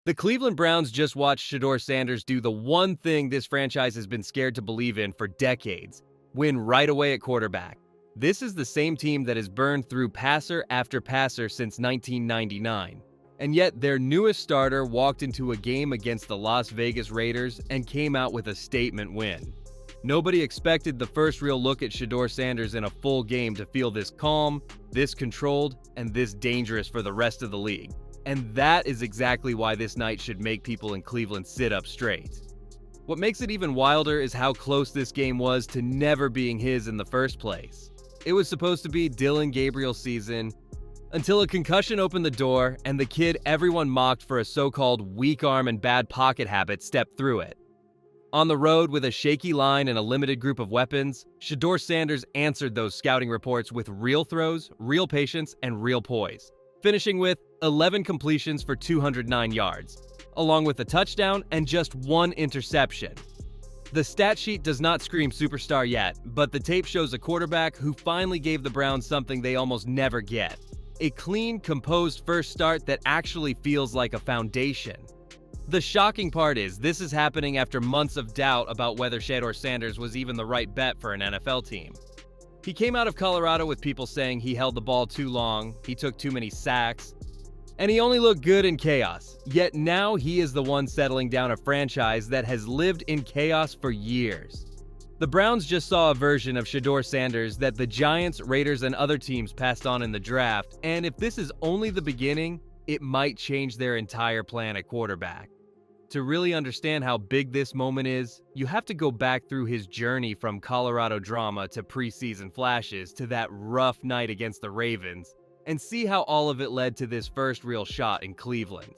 The Cleveland Browns just watched Shedeur Sanders do the one thing this franchise has been scared to believe in for decades: win right away at quarterback. This is the same team that has burned through passer after passer since 1999. And yet their newest starter walked into a game against the Las Vegas Raiders and came out with a statement win. Nobody expected the first real look at Shedeur Sanders in a full game to feel this calm, this controlled, and this dangerous for the rest of the league. And that is exactly why this night should make people in Cleveland sit up straight. What makes it even wilder is how close this game was to never being his in the first place. It was supposed to be Dillon Gabriel's season, until a concussion opened the door and the kid everyone mocked for a so-called weak arm and bad pocket habit stepped through it. On the road with a shaky line and a limited group of weapons, Shedeur Sanders answered those scouting reports with real throws, real patience, and real poise, finishing with 11 completions for 209 yards, along with a touchdown and just one interception. The stat sheet does not scream superstar yet, but the tape shows a quarterback who finally gave the Browns something they almost never get: a clean, composed first start that actually feels like a foundation. The shocking part is this is happening after months of doubt about whether Shedeur Sanders was even the right bet for an NFL team. He came out of Colorado with people saying he held the ball too long, he took too many sacks, and he only looked good in chaos. Yet now he is the one settling down a franchise that has lived in chaos for years. The Browns just saw a version of Shedeur Sanders that the Giants, Raiders, and other teams passed on in the draft, and if this is only the beginning, it might change their entire plan at quarterback. To really understand how big this moment is, you have to go back through his journey from Colorado drama to preseason flashes to that rough night against the Ravens, and see how all of it led to this first real shot in Cleveland.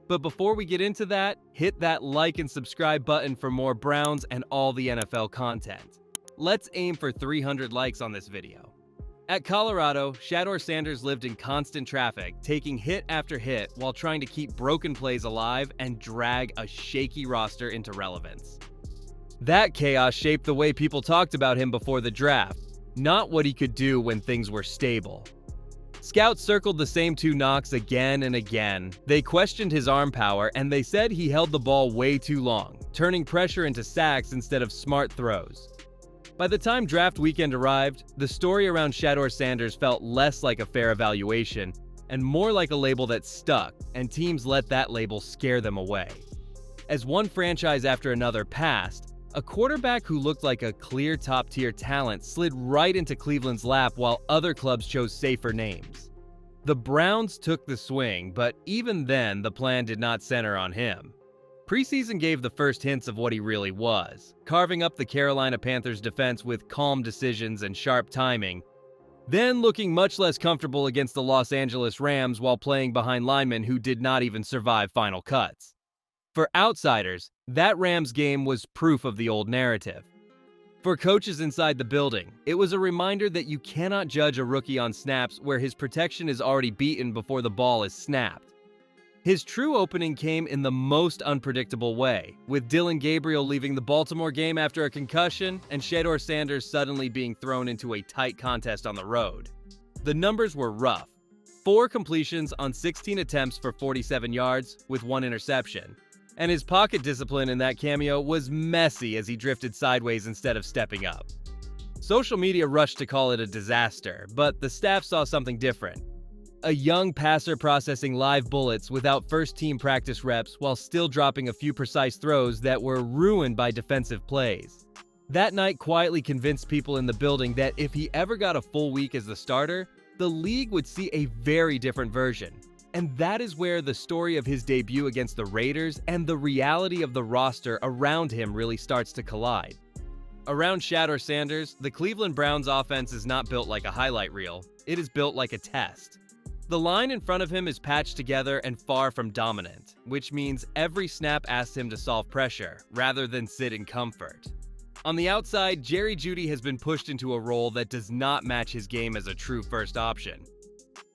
But before we get into that, hit that like and subscribe button for more Browns and all the NFL content. Let's aim for 300 likes on this video. At Colorado, Shedeur Sanders lived in constant traffic, taking hit after hit while trying to keep broken plays alive and drag a shaky roster into relevance. That chaos shaped the way people talked about him before the draft, not what he could do when things were stable. Scouts circled the same two knocks again and again. They questioned his arm power, and they said he held the ball way too long, turning pressure into sacks instead of smart throws. By the time draft weekend arrived, the story around Shedeur Sanders felt less like a fair evaluation and more like a label that stuck, and teams let that label scare them away. As one franchise after another passed, a quarterback who looked like a clear top-tier talent slid right into Cleveland's lap while other clubs chose safer names. The Browns took the swing, but even then, the plan did not center on him. Preseason gave the first hints of what he really was, carving up the Carolina Panthers defense with calm decisions and sharp timing, then looking much less comfortable against the Los Angeles Rams while playing behind linemen who did not even survive final cuts. For outsiders, that Rams game was proof of the old narrative. For coaches inside the building, it was a reminder that you cannot judge a rookie on snaps where his protection is already beaten before the ball is snapped. His true opening came in the most unpredictable way, with Dillon Gabriel leaving the Baltimore game after a concussion and Shedeur Sanders suddenly being thrown into a tight contest on the road. The numbers were rough: 4 completions on 16 attempts for 47 yards, with 1 interception. And his pocket discipline in that cameo was messy as he drifted sideways instead of stepping up. Social media rushed to call it a disaster, but the staff saw something different. A young passer processing live bullets without first-team practice reps while still dropping a few precise throws that were ruined by defensive plays. That night quietly convinced people in the building that if he ever got a full week as the starter, the league would see a very different version. And that is where the story of his debut against the Raiders and the reality of the roster around him really starts to collide. Around Shedeur Sanders, the Cleveland Browns offense is not built like a highlight reel, it is built like a test. The line in front of him is patched together and far from dominant, which means every snap asks him to solve pressure, rather than sit in comfort. On the outside, Jerry Jeudy has been pushed into a role that does not match his game as a true first option,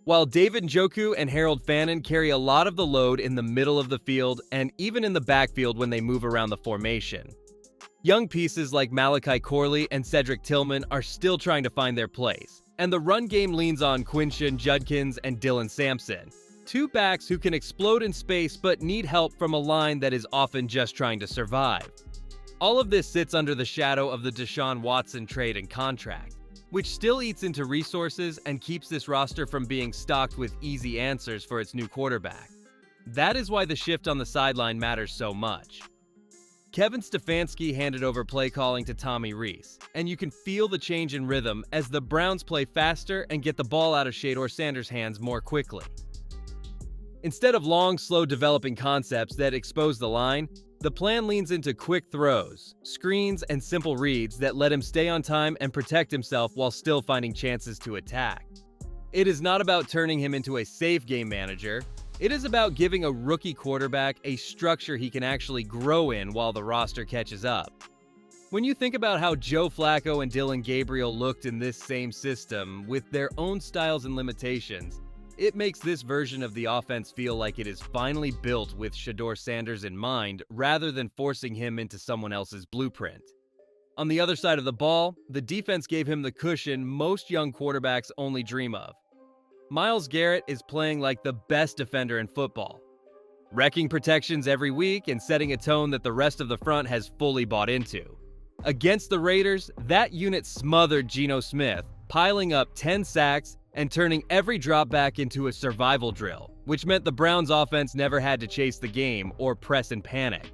while David Njoku and Harold Fannin carry a lot of the load in the middle of the field and even in the backfield when they move around the formation. Young pieces like Malachi Corley and Cedric Tillman are still trying to find their place, and the run game leans on Quinshon Judkins and Dylan Sampson. Two backs who can explode in space but need help from a line that is often just trying to survive. All of this sits under the shadow of the Deshaun Watson trade and contract, which still eats into resources and keeps this roster from being stocked with easy answers for its new quarterback. That is why the shift on the sideline matters so much. Kevin Stefanski handed over play calling to Tommy Rees, and you can feel the change in rhythm as the Browns play faster and get the ball out of Shedeur Sanders' hands more quickly. Instead of long, slow developing concepts that expose the line, the plan leans into quick throws, screens, and simple reads that let him stay on time and protect himself while still finding chances to attack. It is not about turning him into a safe game manager. It is about giving a rookie quarterback a structure he can actually grow in while the roster catches up. When you think about how Joe Flacco and Dillon Gabriel looked in this same system with their own styles and limitations, it makes this version of the offense feel like it is finally built with Shedeur Sanders in mind rather than forcing him into someone else's blueprint. On the other side of the ball, the defense gave him the cushion most young quarterbacks only dream of. Myles Garrett is playing like the best defender in football, wrecking protections every week and setting a tone that the rest of the front has fully bought into. Against the Raiders, that unit smothered Geno Smith, piling up 10 sacks and turning every dropback into a survival drill, which meant the Browns' offense never had to chase the game or press and panic.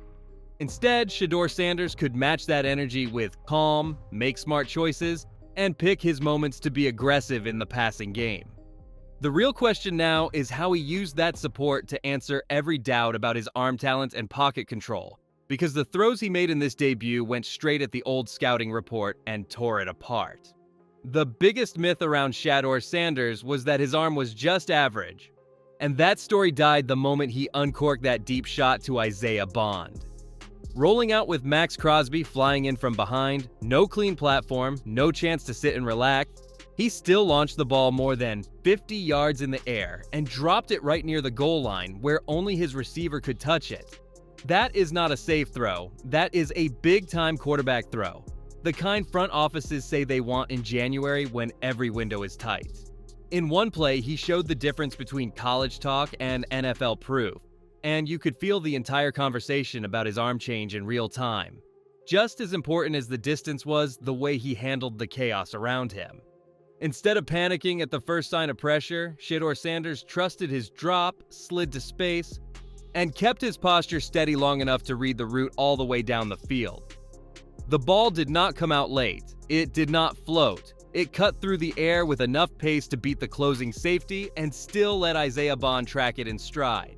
Instead, Shedeur Sanders could match that energy with calm, make smart choices, and pick his moments to be aggressive in the passing game. The real question now is how he used that support to answer every doubt about his arm talent and pocket control, because the throws he made in this debut went straight at the old scouting report and tore it apart. The biggest myth around Shedeur Sanders was that his arm was just average, and that story died the moment he uncorked that deep shot to Isaiah Bond. Rolling out with Max Crosby flying in from behind, no clean platform, no chance to sit and relax, he still launched the ball more than 50 yards in the air and dropped it right near the goal line where only his receiver could touch it. That is not a safe throw, that is a big-time quarterback throw. The kind front offices say they want in January when every window is tight. In one play, he showed the difference between college talk and NFL proof, and you could feel the entire conversation about his arm change in real time. Just as important as the distance was the way he handled the chaos around him. Instead of panicking at the first sign of pressure, Shedeur Sanders trusted his drop, slid to space, and kept his posture steady long enough to read the route all the way down the field. The ball did not come out late. It did not float. It cut through the air with enough pace to beat the closing safety and still let Isaiah Bond track it in stride.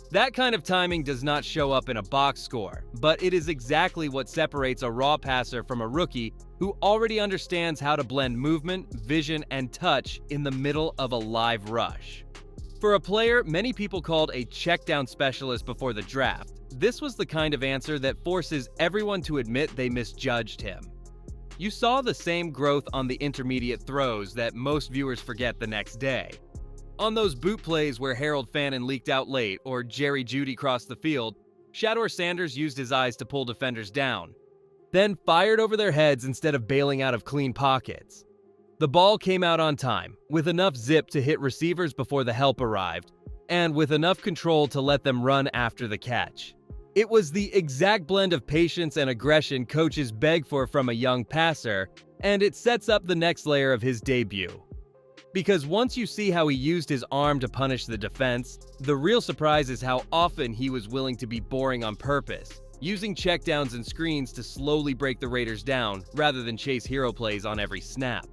That kind of timing does not show up in a box score, but it is exactly what separates a raw passer from a rookie who already understands how to blend movement, vision, and touch in the middle of a live rush. For a player many people called a check-down specialist before the draft, this was the kind of answer that forces everyone to admit they misjudged him. You saw the same growth on the intermediate throws that most viewers forget the next day. On those boot plays where Harold Fannin leaked out late or Jerry Jeudy crossed the field, Shedeur Sanders used his eyes to pull defenders down, then fired over their heads instead of bailing out of clean pockets. The ball came out on time, with enough zip to hit receivers before the help arrived, and with enough control to let them run after the catch. It was the exact blend of patience and aggression coaches beg for from a young passer, and it sets up the next layer of his debut. Because once you see how he used his arm to punish the defense, the real surprise is how often he was willing to be boring on purpose, using checkdowns and screens to slowly break the Raiders down rather than chase hero plays on every snap.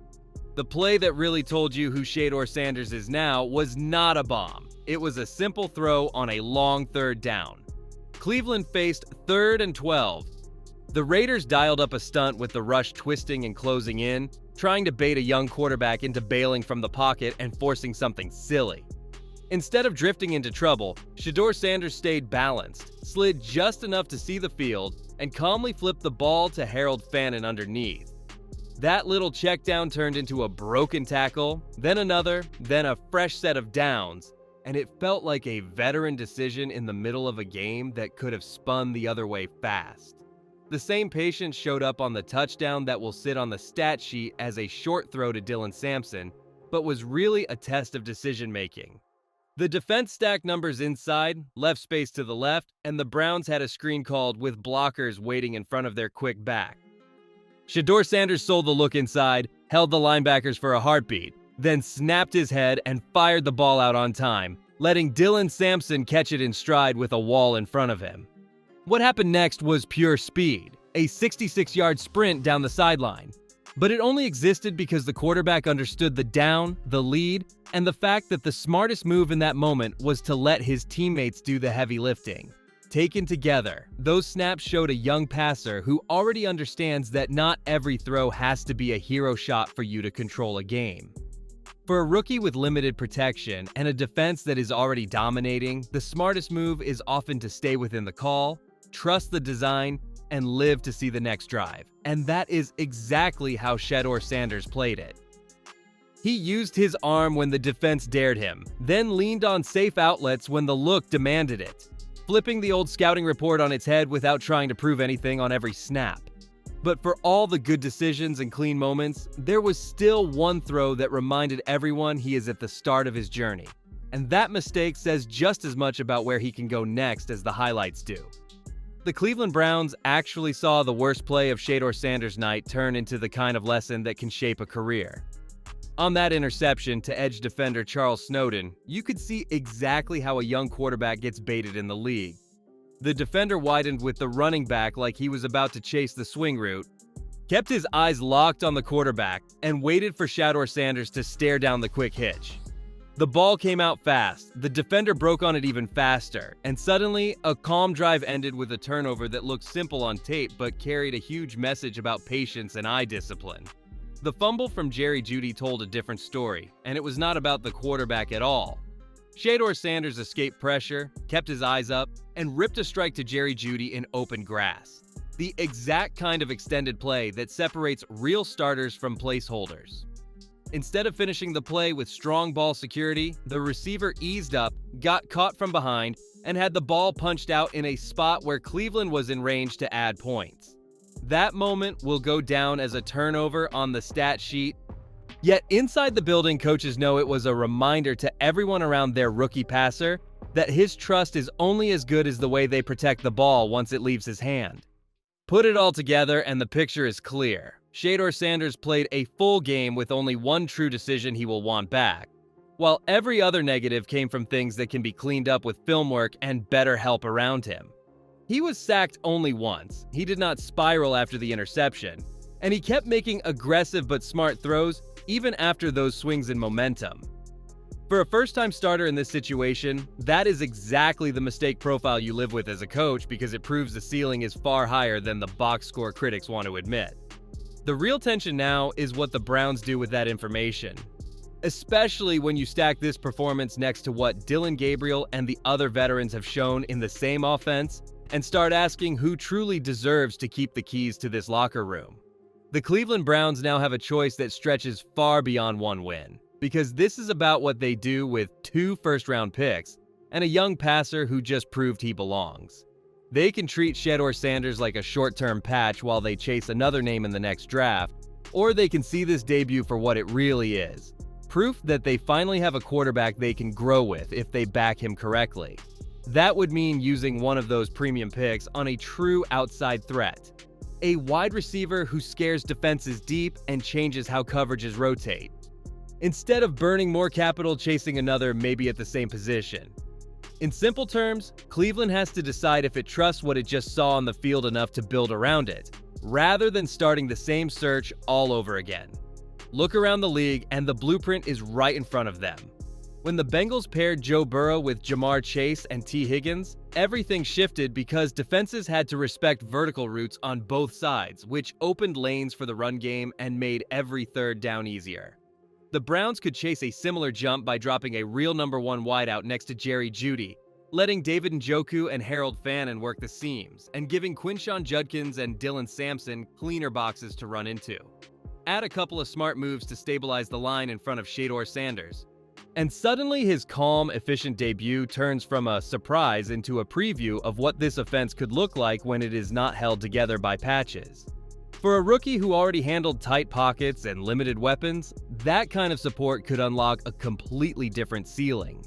The play that really told you who Shedeur Sanders is now was not a bomb. It was a simple throw on a long third down. Cleveland faced 3rd and 12. The Raiders dialed up a stunt with the rush twisting and closing in, trying to bait a young quarterback into bailing from the pocket and forcing something silly. Instead of drifting into trouble, Shedeur Sanders stayed balanced, slid just enough to see the field, and calmly flipped the ball to Harold Fannin underneath. That little check down turned into a broken tackle, then another, then a fresh set of downs, and it felt like a veteran decision in the middle of a game that could have spun the other way fast. The same patience showed up on the touchdown that will sit on the stat sheet as a short throw to Dylan Sampson, but was really a test of decision-making. The defense stacked numbers inside, left space to the left, and the Browns had a screen called with blockers waiting in front of their quick back. Shedeur Sanders sold the look inside, held the linebackers for a heartbeat, then snapped his head and fired the ball out on time, letting Dillon Sampson catch it in stride with a wall in front of him. What happened next was pure speed, a 66-yard sprint down the sideline. But it only existed because the quarterback understood the down, the lead, and the fact that the smartest move in that moment was to let his teammates do the heavy lifting. Taken together, those snaps showed a young passer who already understands that not every throw has to be a hero shot for you to control a game. For a rookie with limited protection and a defense that is already dominating, the smartest move is often to stay within the call, trust the design, and live to see the next drive. And that is exactly how Shedeur Sanders played it. He used his arm when the defense dared him, then leaned on safe outlets when the look demanded it, flipping the old scouting report on its head without trying to prove anything on every snap. But for all the good decisions and clean moments, there was still one throw that reminded everyone he is at the start of his journey. And that mistake says just as much about where he can go next as the highlights do. The Cleveland Browns actually saw the worst play of Shedeur Sanders' night turn into the kind of lesson that can shape a career. On that interception to edge defender Charles Snowden, you could see exactly how a young quarterback gets baited in the league. The defender widened with the running back like he was about to chase the swing route, kept his eyes locked on the quarterback, and waited for Shedeur Sanders to stare down the quick hitch. The ball came out fast, the defender broke on it even faster, and suddenly, a calm drive ended with a turnover that looked simple on tape but carried a huge message about patience and eye discipline. The fumble from Jerry Jeudy told a different story, and it was not about the quarterback at all. Shedeur Sanders escaped pressure, kept his eyes up, and ripped a strike to Jerry Jeudy in open grass. The exact kind of extended play that separates real starters from placeholders. Instead of finishing the play with strong ball security, the receiver eased up, got caught from behind, and had the ball punched out in a spot where Cleveland was in range to add points. That moment will go down as a turnover on the stat sheet. Yet inside the building, coaches know it was a reminder to everyone around their rookie passer that his trust is only as good as the way they protect the ball once it leaves his hand. Put it all together and the picture is clear. Shedeur Sanders played a full game with only one true decision he will want back, while every other negative came from things that can be cleaned up with film work and better help around him. He was sacked only once, he did not spiral after the interception, and he kept making aggressive but smart throws even after those swings in momentum. For a first-time starter in this situation, that is exactly the mistake profile you live with as a coach because it proves the ceiling is far higher than the box score critics want to admit. The real tension now is what the Browns do with that information, especially when you stack this performance next to what Dillon, Gabriel, and the other veterans have shown in the same offense, and start asking who truly deserves to keep the keys to this locker room. The Cleveland Browns now have a choice that stretches far beyond one win, because this is about what they do with 2 first-round picks and a young passer who just proved he belongs. They can treat Shedeur Sanders like a short-term patch while they chase another name in the next draft, or they can see this debut for what it really is, proof that they finally have a quarterback they can grow with if they back him correctly. That would mean using one of those premium picks on a true outside threat, a wide receiver who scares defenses deep and changes how coverages rotate, instead of burning more capital chasing another maybe at the same position. In simple terms, Cleveland has to decide if it trusts what it just saw on the field enough to build around it, rather than starting the same search all over again. Look around the league and the blueprint is right in front of them. When the Bengals paired Joe Burrow with Jamar Chase and T. Higgins, everything shifted because defenses had to respect vertical routes on both sides, which opened lanes for the run game and made every third down easier. The Browns could chase a similar jump by dropping a real number 1 wideout next to Jerry Jeudy, letting David Njoku and Harold Fannin work the seams, and giving Quinshon Judkins and Dillon Sampson cleaner boxes to run into. Add a couple of smart moves to stabilize the line in front of Shedeur Sanders, and suddenly his calm, efficient debut turns from a surprise into a preview of what this offense could look like when it is not held together by patches. For a rookie who already handled tight pockets and limited weapons, that kind of support could unlock a completely different ceiling.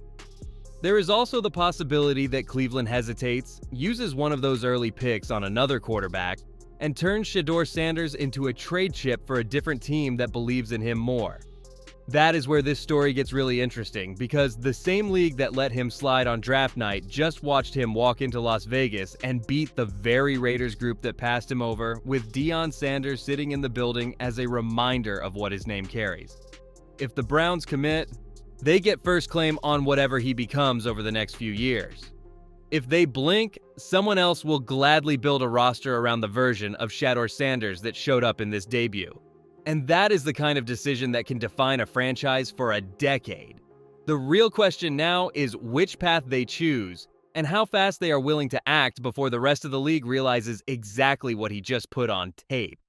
There is also the possibility that Cleveland hesitates, uses one of those early picks on another quarterback, and turns Shedeur Sanders into a trade chip for a different team that believes in him more. That is where this story gets really interesting, because the same league that let him slide on draft night just watched him walk into Las Vegas and beat the very Raiders group that passed him over, with Deion Sanders sitting in the building as a reminder of what his name carries. If the Browns commit, they get first claim on whatever he becomes over the next few years. If they blink, someone else will gladly build a roster around the version of Shedeur Sanders that showed up in this debut. And that is the kind of decision that can define a franchise for a decade. The real question now is which path they choose and how fast they are willing to act before the rest of the league realizes exactly what he just put on tape.